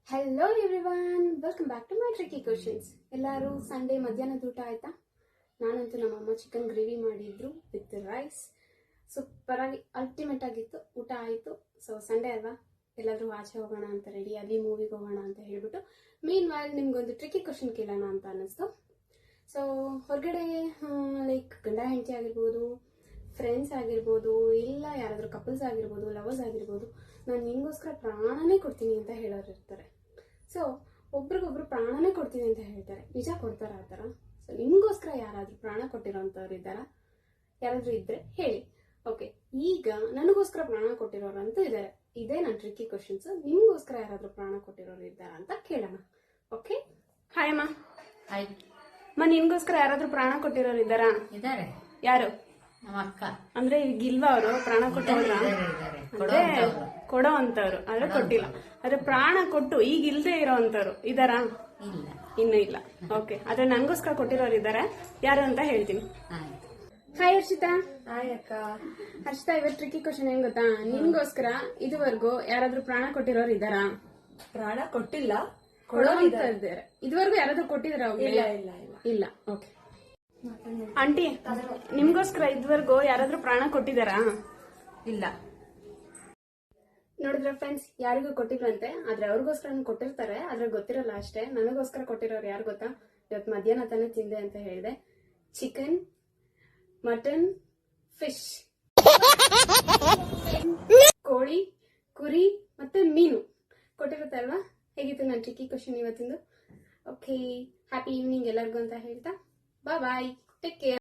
Hello everyone, welcome back to my tricky questions. ಎಲ್ಲರೂ Sunday ಮಧ್ಯಾಹ್ನದ ಊಟ ಆಯ್ತಾ? ನಾನಂತೂ ನಮ್ಮಮ್ಮ ಚಿಕನ್ ಗ್ರೇವಿ ಮಾಡಿದ್ರು ವಿತ್ ರೈಸ್. ಸೂಪರಾಗಿ ಅಲ್ಟಿಮೇಟ್ ಆಗಿತ್ತು. ಊಟ ಆಯಿತು. ಸೊ ಸಂಡೇ ಅಲ್ವಾ, ಎಲ್ಲಾದರೂ ಆಚೆ ಹೋಗೋಣ ಅಂತ ರೆಡಿ ಆಗಿ ಮೂವಿಗೆ ಹೋಗೋಣ ಅಂತ ಹೇಳ್ಬಿಟ್ಟು ಮೀನ್ ವೈಲ್ ನಿಮ್ಗೊಂದು ಟ್ರಿಕಿ ಕ್ವಶನ್ ಕೇಳೋಣ ಅಂತ ಅನ್ನಿಸ್ತು. ಸೊ ಹೊರಗಡೆ ಲೈಕ್ ಗಂಡ ಹೆಂಡತಿ ಆಗಿರ್ಬೋದು, ಫ್ರೆಂಡ್ಸ್ ಆಗಿರ್ಬೋದು, ಇಲ್ಲ ಯಾರಾದರೂ ಕಪಲ್ಸ್ ಆಗಿರ್ಬೋದು, ಲವರ್ಸ್ ಆಗಿರ್ಬೋದು, ನಾನು ನಿಮಗೋಸ್ಕರ ಪ್ರಾಣನೇ ಕೊಡ್ತೀನಿ ಅಂತ ಹೇಳೋರು ಇರ್ತಾರೆ. ಸೊ ಒಬ್ರಿಗೊಬ್ರು ಪ್ರಾಣನೇ ಕೊಡ್ತೀನಿ ಅಂತ ಹೇಳ್ತಾರೆ. ನಿಜ ಕೊಡ್ತಾರ ಆ ಥರ? ಸೊ ನಿಮಗೋಸ್ಕರ ಯಾರಾದರೂ ಪ್ರಾಣ ಕೊಟ್ಟಿರೋಂಥವ್ರು ಇದ್ದಾರಾ? ಯಾರಾದರೂ ಇದ್ರೆ ಹೇಳಿ. ಓಕೆ, ಈಗ ನನಗೋಸ್ಕರ ಪ್ರಾಣ ಕೊಟ್ಟಿರೋರು ಅಂತೂ ಇದ್ದಾರೆ. ಇದೇ ನನ್ನ ಟ್ರಿಕಿ ಕ್ವಶನ್ಸ್. ನಿಮಗೋಸ್ಕರ ಯಾರಾದರೂ ಪ್ರಾಣ ಕೊಟ್ಟಿರೋರು ಇದ್ದಾರಾ ಅಂತ ಕೇಳೋಣ. ಓಕೆ, ಹಾಯ್ ಅಮ್ಮ. ಹಾಯ್. ಅಮ್ಮ, ನಿಮ್ಗೋಸ್ಕರ ಯಾರಾದರೂ ಪ್ರಾಣ ಕೊಟ್ಟಿರೋರು ಇದ್ದಾರಾ? ಇದ್ದಾರೆ. ಯಾರು? ನಮ್ಮ ಅಕ್ಕ. ಅಂದ್ರೆ ಈಗ ಇಲ್ವಾ ಅವರು ಪ್ರಾಣ ಕೊಟ್ಟವ್ರ? ಅಂದ್ರೆ ಕೊಡೋ ಅಂತವ್ರು ಆದ್ರೆ ಕೊಟ್ಟಿಲ್ಲ. ಆದ್ರೆ ಪ್ರಾಣ ಕೊಟ್ಟು ಈಗ ಇಲ್ದೇ ಇರೋ ಅಂತವ್ರು ಇದಾರಾ? ಇಲ್ಲ, ಇನ್ನು ಇಲ್ಲ. ಓಕೆ, ಆದ್ರೆ ನನ್ಗೋಸ್ಕರ ಕೊಟ್ಟಿರೋರು ಇದಾರೆ. ಯಾರು ಅಂತ ಹೇಳ್ತೀನಿ. ಹಾಯ್ ಹರ್ಷಿತಾ. ಹಾಯ್ ಅಕ್ಕ. ಹರ್ಷಿತಾ, ಇವತ್ತು ಟ್ರಿಕಿ ಕ್ವಶನ್ ಏನ್ ಗೊತ್ತಾ? ನಿಮ್ಗೋಸ್ಕರ ಇದುವರೆಗೂ ಯಾರಾದ್ರೂ ಪ್ರಾಣ ಕೊಟ್ಟಿರೋರು ಇದಾರಾ? ಪ್ರಾಣ ಕೊಟ್ಟಿಲ್ಲ, ಕೊಡೋ ಅಂತ ಇದ್ದಾರೆ. ಇದುವರೆಗೂ ಯಾರಾದ್ರೂ ಕೊಟ್ಟಿದಾರ? ಇಲ್ಲ ಇಲ್ಲ ಇಲ್ಲ ಇಲ್ಲ. ಓಕೆ ಆಂಟಿ, ನಿಮ್ಗೋಸ್ಕರ ಇದುವರೆಗೂ ಯಾರಾದ್ರೂ ಪ್ರಾಣ ಕೊಟ್ಟಿದಾರಾ? ಇಲ್ಲ. ನೋಡಿದ್ರ ಫ್ರೆಂಡ್ಸ್, ಯಾರಿಗೂ ಕೊಟ್ಟಿಲ್ವಂತೆ. ಆದ್ರೆ ಅವ್ರಿಗೋಸ್ಕರ ಕೊಟ್ಟಿರ್ತಾರೆ, ಆದ್ರೆ ಗೊತ್ತಿರಲ್ಲ ಅಷ್ಟೇ. ನನಗೋಸ್ಕರ ಕೊಟ್ಟಿರೋರು ಯಾರು ಗೊತ್ತಾ? ಇವತ್ತು ಮಧ್ಯಾಹ್ನ ತಾನೇ ತಿಂದೆ ಅಂತ ಹೇಳಿದೆ. ಚಿಕನ್, ಮಟನ್, ಫಿಶ್, ಕೋಳಿ, ಕುರಿ ಮತ್ತೆ ಮೀನು ಕೊಟ್ಟಿರುತ್ತೆ ಅಲ್ವಾ? ಹೇಗಿತ್ತು ನನ್ನ ಟ್ರಿಕಿ ಕ್ವಶನ್ ಇವತ್ತಿಂದು? ಓಕೆ, ಹ್ಯಾಪಿ ಈವ್ನಿಂಗ್ ಎಲ್ಲರಿಗೂ ಅಂತ ಹೇಳ್ತಾ ಬಾಯ್ ಬಾಯ್, ಟೇಕ್ ಕೇರ್.